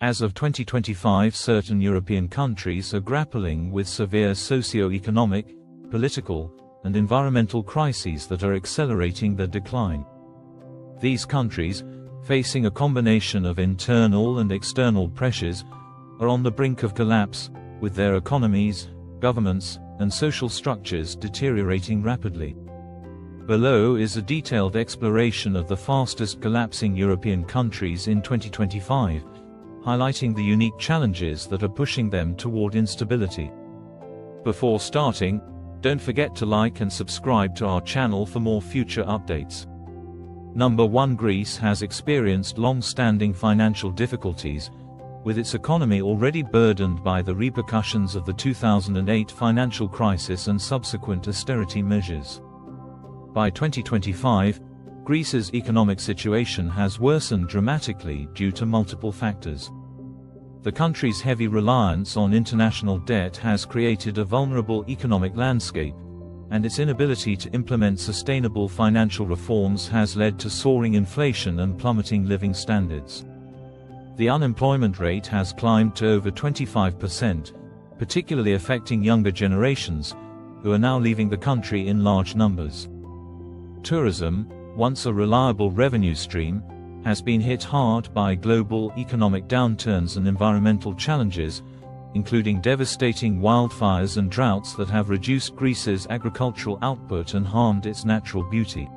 As of 2025, certain European countries are grappling with severe socio-economic, political, and environmental crises that are accelerating their decline. These countries, facing a combination of internal and external pressures, are on the brink of collapse, with their economies, governments, and social structures deteriorating rapidly. Below is a detailed exploration of the fastest collapsing European countries in 2025, highlighting the unique challenges that are pushing them toward instability. Before starting, don't forget to like and subscribe to our channel for more future updates. Number 1. Greece has experienced long-standing financial difficulties, with its economy already burdened by the repercussions of the 2008 financial crisis and subsequent austerity measures. By 2025, Greece's economic situation has worsened dramatically due to multiple factors. The country's heavy reliance on international debt has created a vulnerable economic landscape, and its inability to implement sustainable financial reforms has led to soaring inflation and plummeting living standards. The unemployment rate has climbed to over 25%, particularly affecting younger generations, who are now leaving the country in large numbers. Tourism, once a reliable revenue stream, has been hit hard by global economic downturns and environmental challenges, including devastating wildfires and droughts that have reduced Greece's agricultural output and harmed its natural beauty.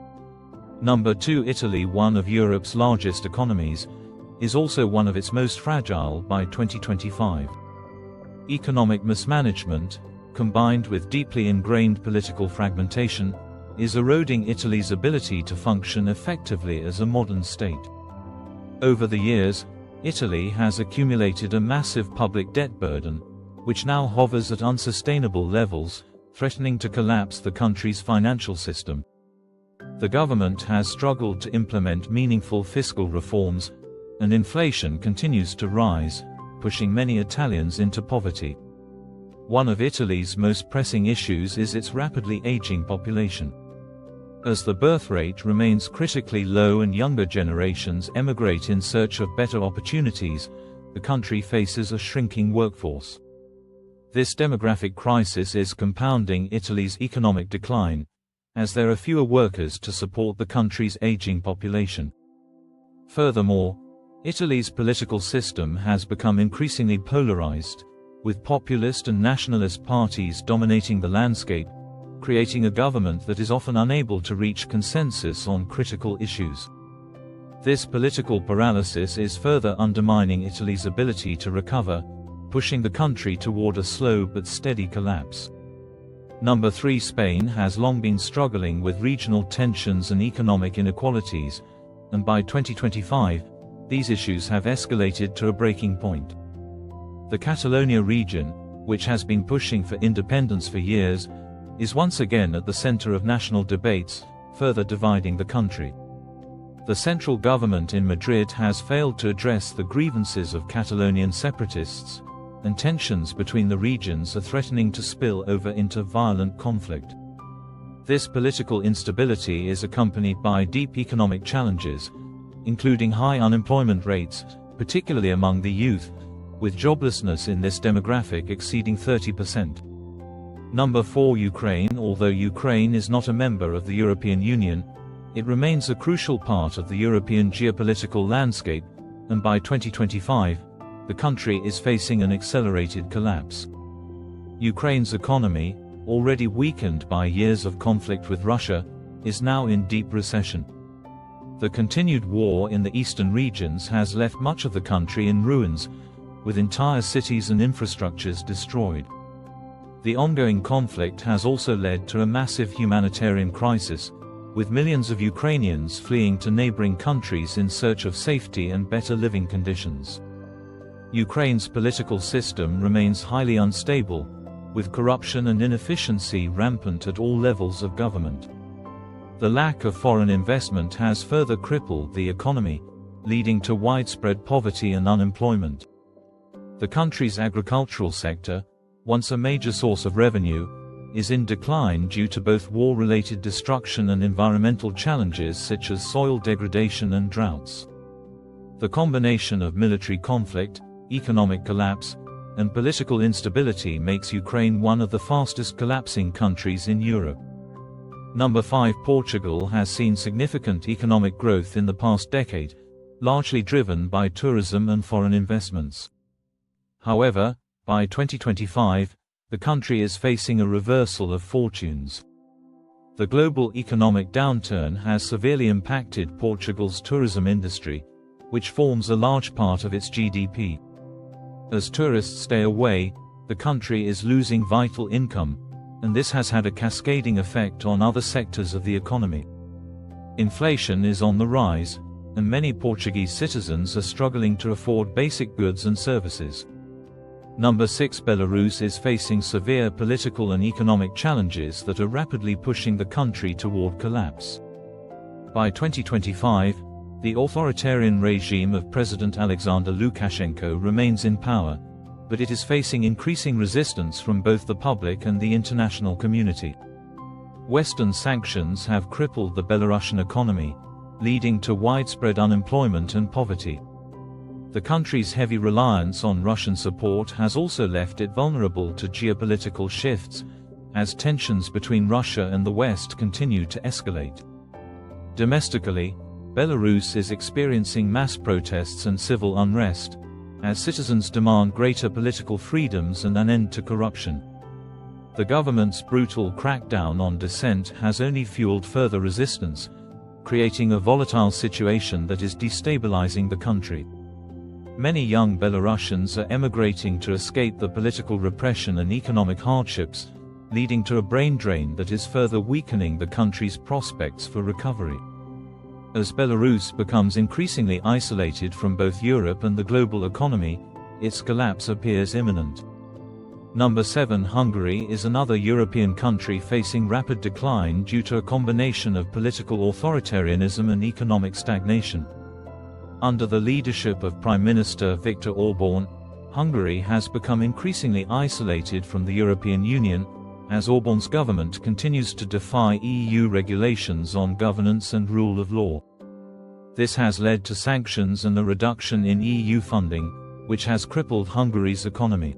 Number 2. Italy, one of Europe's largest economies, is also one of its most fragile by 2025. Economic mismanagement, combined with deeply ingrained political fragmentation, is eroding Italy's ability to function effectively as a modern state. Over the years, Italy has accumulated a massive public debt burden, which now hovers at unsustainable levels, threatening to collapse the country's financial system. The government has struggled to implement meaningful fiscal reforms, and inflation continues to rise, pushing many Italians into poverty. One of Italy's most pressing issues is its rapidly aging population. As the birth rate remains critically low and younger generations emigrate in search of better opportunities, the country faces a shrinking workforce. This demographic crisis is compounding Italy's economic decline, as there are fewer workers to support the country's aging population. Furthermore, Italy's political system has become increasingly polarized, with populist and nationalist parties dominating the landscape, creating a government that is often unable to reach consensus on critical issues. This political paralysis is further undermining Italy's ability to recover, pushing the country toward a slow but steady collapse. Number 3. Spain has long been struggling with regional tensions and economic inequalities, and by 2025, these issues have escalated to a breaking point. The Catalonia region, which has been pushing for independence for years, is once again at the center of national debates, further dividing the country. The central government in Madrid has failed to address the grievances of Catalonian separatists, and tensions between the regions are threatening to spill over into violent conflict. This political instability is accompanied by deep economic challenges, including high unemployment rates, particularly among the youth, with joblessness in this demographic exceeding 30%. Number 4. Ukraine. Although Ukraine is not a member of the European Union, it remains a crucial part of the European geopolitical landscape, and by 2025, the country is facing an accelerated collapse. Ukraine's economy, already weakened by years of conflict with Russia, is now in deep recession. The continued war in the eastern regions has left much of the country in ruins, with entire cities and infrastructures destroyed. The ongoing conflict has also led to a massive humanitarian crisis, with millions of Ukrainians fleeing to neighboring countries in search of safety and better living conditions. Ukraine's political system remains highly unstable, with corruption and inefficiency rampant at all levels of government. The lack of foreign investment has further crippled the economy, leading to widespread poverty and unemployment. The country's agricultural sector, once a major source of revenue, is in decline due to both war-related destruction and environmental challenges such as soil degradation and droughts. The combination of military conflict, economic collapse, and political instability makes Ukraine one of the fastest collapsing countries in Europe. Number 5. Portugal has seen significant economic growth in the past decade, largely driven by tourism and foreign investments. However, by 2025, the country is facing a reversal of fortunes. The global economic downturn has severely impacted Portugal's tourism industry, which forms a large part of its GDP. As tourists stay away, the country is losing vital income, and this has had a cascading effect on other sectors of the economy. Inflation is on the rise, and many Portuguese citizens are struggling to afford basic goods and services. Number 6. Belarus is facing severe political and economic challenges that are rapidly pushing the country toward collapse. By 2025, the authoritarian regime of President Alexander Lukashenko remains in power, but it is facing increasing resistance from both the public and the international community. Western sanctions have crippled the Belarusian economy, leading to widespread unemployment and poverty. The country's heavy reliance on Russian support has also left it vulnerable to geopolitical shifts, as tensions between Russia and the West continue to escalate. Domestically, Belarus is experiencing mass protests and civil unrest, as citizens demand greater political freedoms and an end to corruption. The government's brutal crackdown on dissent has only fueled further resistance, creating a volatile situation that is destabilizing the country. Many young Belarusians are emigrating to escape the political repression and economic hardships, leading to a brain drain that is further weakening the country's prospects for recovery. As Belarus becomes increasingly isolated from both Europe and the global economy, its collapse appears imminent. Number 7. Hungary is another European country facing rapid decline due to a combination of political authoritarianism and economic stagnation. Under the leadership of Prime Minister Viktor Orbán, Hungary has become increasingly isolated from the European Union, as Orbán's government continues to defy EU regulations on governance and rule of law. This has led to sanctions and a reduction in EU funding, which has crippled Hungary's economy.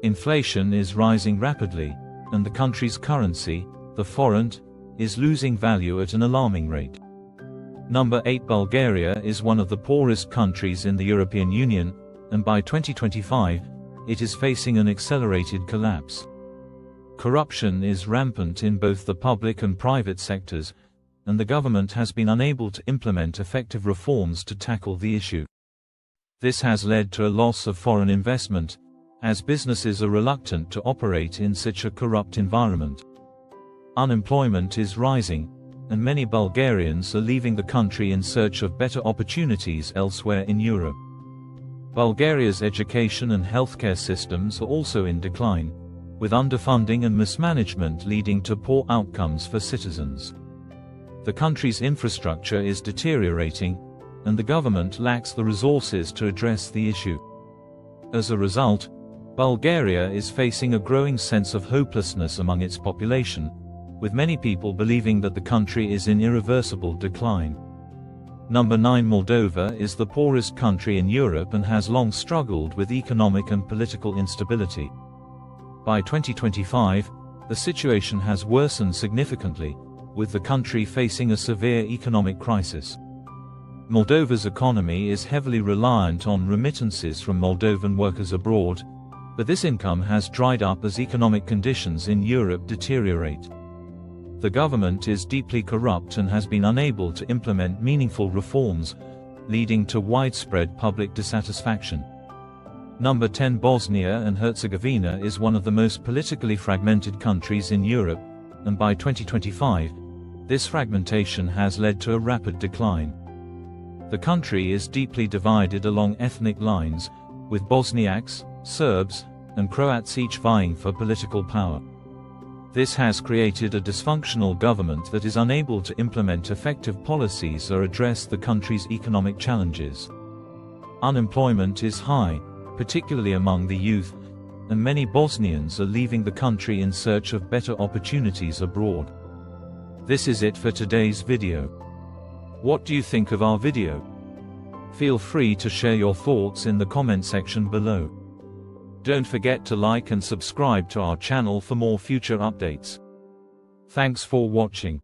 Inflation is rising rapidly, and the country's currency, the forint, is losing value at an alarming rate. Number 8. Bulgaria is one of the poorest countries in the European Union, and by 2025, it is facing an accelerated collapse. Corruption is rampant in both the public and private sectors, and the government has been unable to implement effective reforms to tackle the issue. This has led to a loss of foreign investment, as businesses are reluctant to operate in such a corrupt environment. Unemployment is rising, and many Bulgarians are leaving the country in search of better opportunities elsewhere in Europe. Bulgaria's education and healthcare systems are also in decline, with underfunding and mismanagement leading to poor outcomes for citizens. The country's infrastructure is deteriorating, and the government lacks the resources to address the issue. As a result, Bulgaria is facing a growing sense of hopelessness among its population, with many people believing that the country is in irreversible decline. Number 9. Moldova is the poorest country in Europe and has long struggled with economic and political instability. By 2025, the situation has worsened significantly, with the country facing a severe economic crisis. Moldova's economy is heavily reliant on remittances from Moldovan workers abroad, but this income has dried up as economic conditions in Europe deteriorate. The government is deeply corrupt and has been unable to implement meaningful reforms, leading to widespread public dissatisfaction. Number 10. Bosnia and Herzegovina is one of the most politically fragmented countries in Europe, and by 2025, this fragmentation has led to a rapid decline. The country is deeply divided along ethnic lines, with Bosniaks, Serbs, and Croats each vying for political power. This has created a dysfunctional government that is unable to implement effective policies or address the country's economic challenges. Unemployment is high, particularly among the youth, and many Bosnians are leaving the country in search of better opportunities abroad. This is it for today's video. What do you think of our video? Feel free to share your thoughts in the comment section below. Don't forget to like and subscribe to our channel for more future updates. Thanks for watching.